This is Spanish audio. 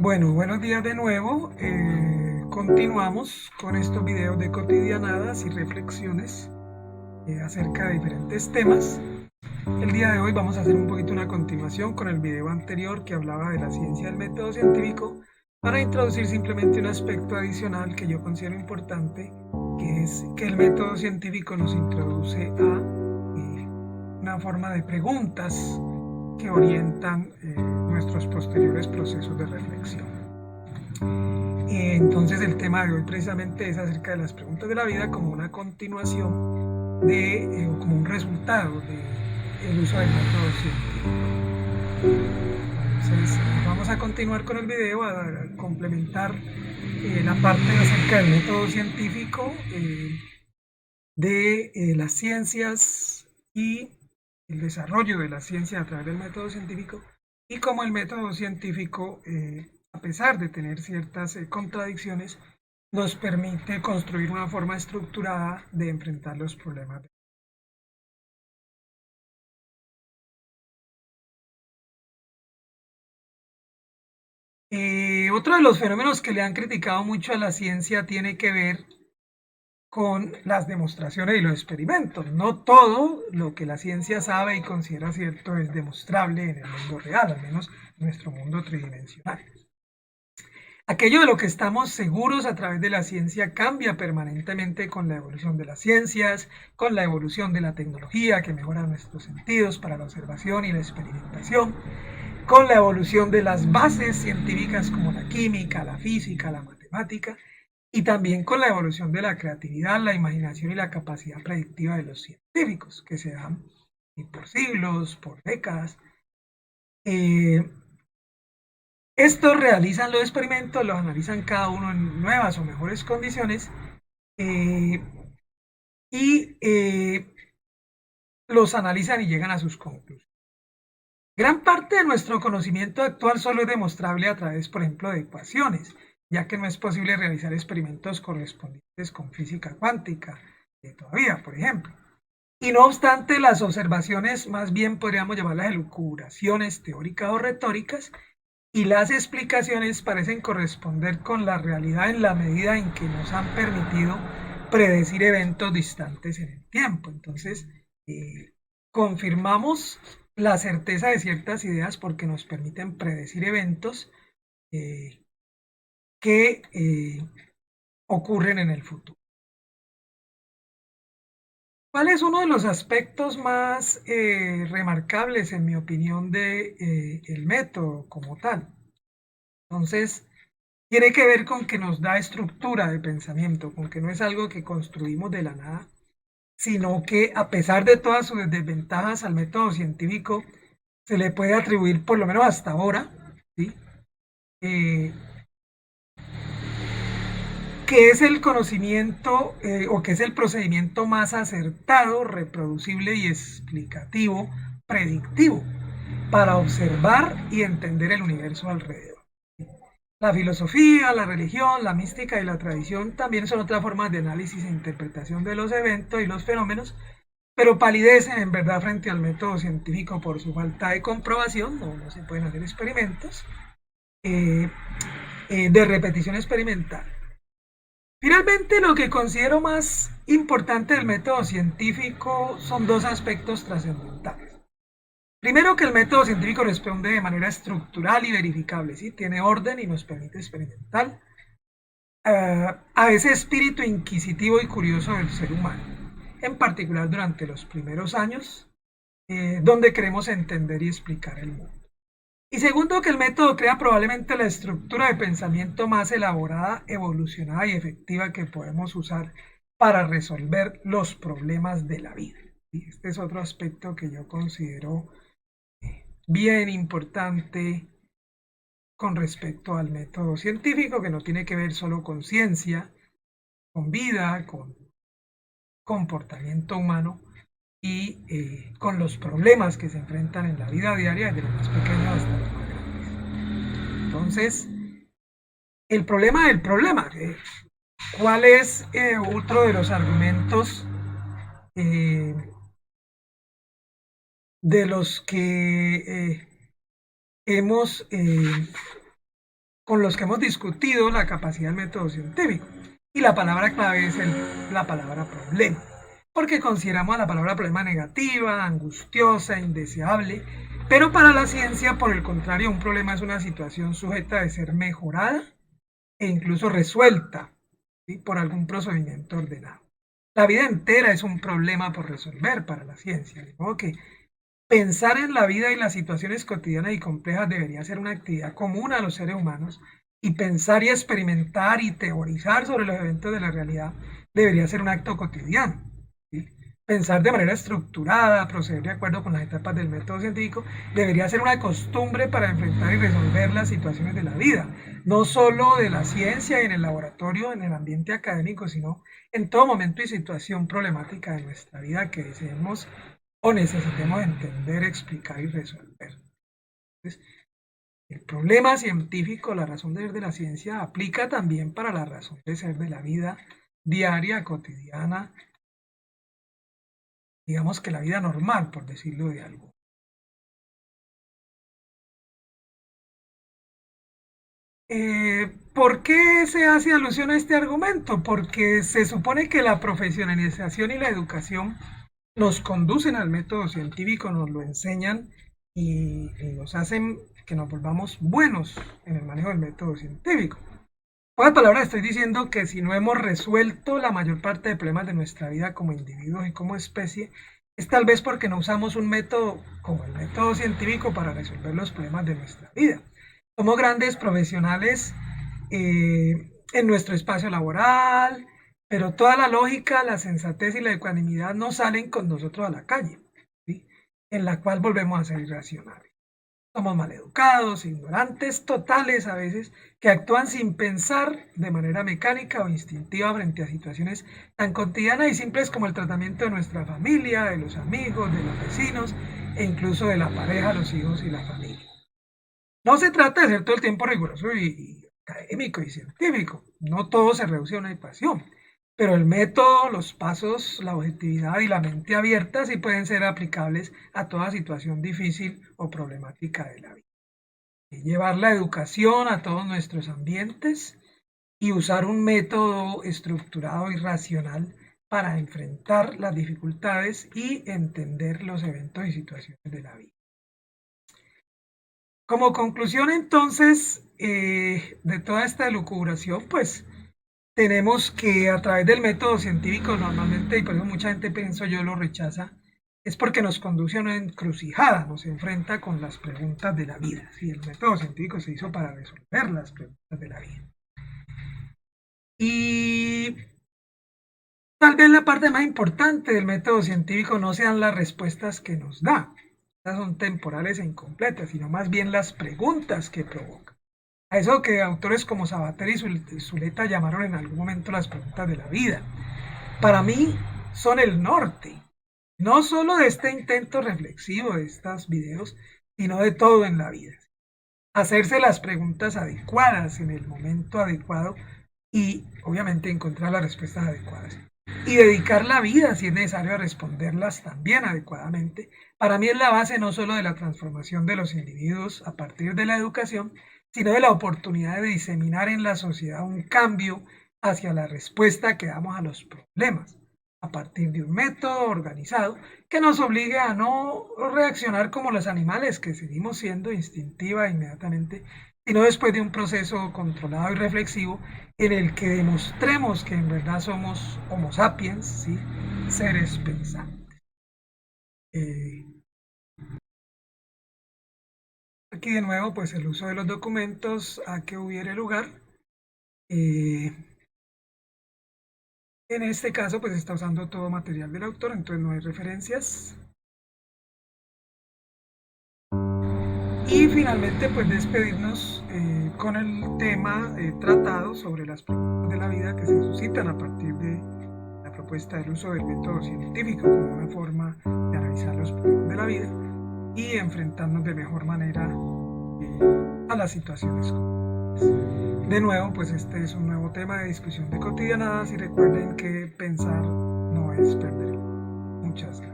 Bueno, buenos días de nuevo. Continuamos con estos videos de cotidianadas y reflexiones acerca de diferentes temas. El día de hoy vamos a hacer un poquito una continuación con el video anterior que hablaba de la ciencia del método científico para introducir simplemente un aspecto adicional que yo considero importante, que es que el método científico nos introduce a una forma de preguntas que orientan nuestros posteriores procesos de reflexión. Entonces el tema de hoy precisamente es acerca de las preguntas de la vida como una continuación o como un resultado del uso del método científico. Entonces vamos a continuar con el video, a complementar la parte acerca del método científico de las ciencias y el desarrollo de la ciencia a través del método científico y cómo el método científico, a pesar de tener ciertas contradicciones, nos permite construir una forma estructurada de enfrentar los problemas. Otro de los fenómenos que le han criticado mucho a la ciencia tiene que ver con las demostraciones y los experimentos. No todo lo que la ciencia sabe y considera cierto es demostrable en el mundo real, al menos en nuestro mundo tridimensional. Aquello de lo que estamos seguros a través de la ciencia cambia permanentemente con la evolución de las ciencias, con la evolución de la tecnología que mejora nuestros sentidos para la observación y la experimentación, con la evolución de las bases científicas como la química, la física, la matemática, y también con la evolución de la creatividad, la imaginación y la capacidad predictiva de los científicos, que se dan por siglos, por décadas. Estos realizan los experimentos, los analizan cada uno en nuevas o mejores condiciones eh, y los analizan y llegan a sus conclusiones. Gran parte de nuestro conocimiento actual solo es demostrable a través, por ejemplo, de ecuaciones, ya que no es posible realizar experimentos correspondientes con física cuántica todavía, por ejemplo. Y no obstante, las observaciones más bien podríamos llamarlas elucubraciones teóricas o retóricas, y las explicaciones parecen corresponder con la realidad en la medida en que nos han permitido predecir eventos distantes en el tiempo. Entonces, confirmamos la certeza de ciertas ideas porque nos permiten predecir eventos eh, que ocurren en el futuro. ¿Cuál es uno de los aspectos más remarcables, en mi opinión, del método como tal? Entonces, tiene que ver con que nos da estructura de pensamiento, con que no es algo que construimos de la nada, sino que a pesar de todas sus desventajas al método científico, se le puede atribuir, por lo menos hasta ahora, ¿sí? Eh, que es el conocimiento o que es el procedimiento más acertado, reproducible y explicativo, predictivo, para observar y entender el universo alrededor. La filosofía, la religión, la mística y la tradición también son otras formas de análisis e interpretación de los eventos y los fenómenos, pero palidecen en verdad frente al método científico por su falta de comprobación. No se pueden hacer experimentos eh, de repetición experimental. Finalmente, lo que considero más importante del método científico son dos aspectos trascendentales. Primero, que el método científico responde de manera estructural y verificable, ¿sí? Tiene orden y nos permite experimentar a ese espíritu inquisitivo y curioso del ser humano, en particular durante los primeros años, donde queremos entender y explicar el mundo. Y segundo, que el método crea probablemente la estructura de pensamiento más elaborada, evolucionada y efectiva que podemos usar para resolver los problemas de la vida. Y este es otro aspecto que yo considero bien importante con respecto al método científico, que no tiene que ver solo con ciencia, con vida, con comportamiento humano y con los problemas que se enfrentan en la vida diaria, desde los más pequeños hasta los más grandes. Entonces, el problema del problema. ¿Cuál es otro de los argumentos eh, de los que hemos con los que hemos discutido la capacidad del método científico. Y la palabra clave es la palabra problema, porque consideramos a la palabra problema negativa, angustiosa, indeseable, pero para la ciencia, por el contrario, un problema es una situación sujeta de ser mejorada e incluso resuelta, ¿sí?, por algún procedimiento ordenado. La vida entera es un problema por resolver para la ciencia, de modo que pensar en la vida y las situaciones cotidianas y complejas debería ser una actividad común a los seres humanos, y pensar y experimentar y teorizar sobre los eventos de la realidad debería ser un acto cotidiano, ¿sí? Pensar de manera estructurada, proceder de acuerdo con las etapas del método científico, debería ser una costumbre para enfrentar y resolver las situaciones de la vida, no solo de la ciencia y en el laboratorio, en el ambiente académico, sino en todo momento y situación problemática de nuestra vida que deseemos o necesitemos entender, explicar y resolver. Entonces, el problema científico, la razón de ser de la ciencia, aplica también para la razón de ser de la vida diaria, cotidiana, digamos que la vida normal, por decirlo de algo. ¿Por qué se hace alusión a este argumento? Porque se supone que la profesionalización y la educación nos conducen al método científico, nos lo enseñan y nos hacen que nos volvamos buenos en el manejo del método científico. En otras palabras, estoy diciendo que si no hemos resuelto la mayor parte de problemas de nuestra vida como individuos y como especie, es tal vez porque no usamos un método como el método científico para resolver los problemas de nuestra vida. Somos grandes profesionales en nuestro espacio laboral, pero toda la lógica, la sensatez y la ecuanimidad no salen con nosotros a la calle, ¿sí?, en la cual volvemos a ser irracionales. Somos maleducados, ignorantes totales a veces, que actúan sin pensar de manera mecánica o instintiva frente a situaciones tan cotidianas y simples como el tratamiento de nuestra familia, de los amigos, de los vecinos e incluso de la pareja, los hijos y la familia. No se trata de ser todo el tiempo riguroso y académico y científico. No todo se reduce a una ecuación. Pero el método, los pasos, la objetividad y la mente abierta sí pueden ser aplicables a toda situación difícil o problemática de la vida. Y llevar la educación a todos nuestros ambientes y usar un método estructurado y racional para enfrentar las dificultades y entender los eventos y situaciones de la vida. Como conclusión, entonces, de toda esta elucubración, pues tenemos que a través del método científico normalmente, y por eso mucha gente, pienso yo, lo rechaza, es porque nos conduce a una encrucijada, nos enfrenta con las preguntas de la vida. Sí, el método científico se hizo para resolver las preguntas de la vida. Y tal vez la parte más importante del método científico no sean las respuestas que nos da, estas son temporales e incompletas, sino más bien las preguntas que provoca. A eso que autores como Sabater y Zuleta llamaron en algún momento las preguntas de la vida. Para mí son el norte, no solo de este intento reflexivo de estos videos, sino de todo en la vida. Hacerse las preguntas adecuadas en el momento adecuado y obviamente encontrar las respuestas adecuadas. Y dedicar la vida, si es necesario, a responderlas también adecuadamente. Para mí es la base no solo de la transformación de los individuos a partir de la educación, sino de la oportunidad de diseminar en la sociedad un cambio hacia la respuesta que damos a los problemas, a partir de un método organizado que nos obligue a no reaccionar como los animales que seguimos siendo instintiva inmediatamente, sino después de un proceso controlado y reflexivo en el que demostremos que en verdad somos Homo sapiens, ¿sí?, seres pensantes. Aquí de nuevo, pues el uso de los documentos a que hubiere lugar. En este caso, pues está usando todo material del autor, entonces no hay referencias. Y finalmente, pues despedirnos con el tema tratado sobre las preguntas de la vida que se suscitan a partir de la propuesta del uso del método científico como una forma de analizar los problemas de la vida y enfrentarnos de mejor manera a las situaciones. De nuevo, pues este es un nuevo tema de discusión de cotidianadas y recuerden que pensar no es perder. Muchas gracias.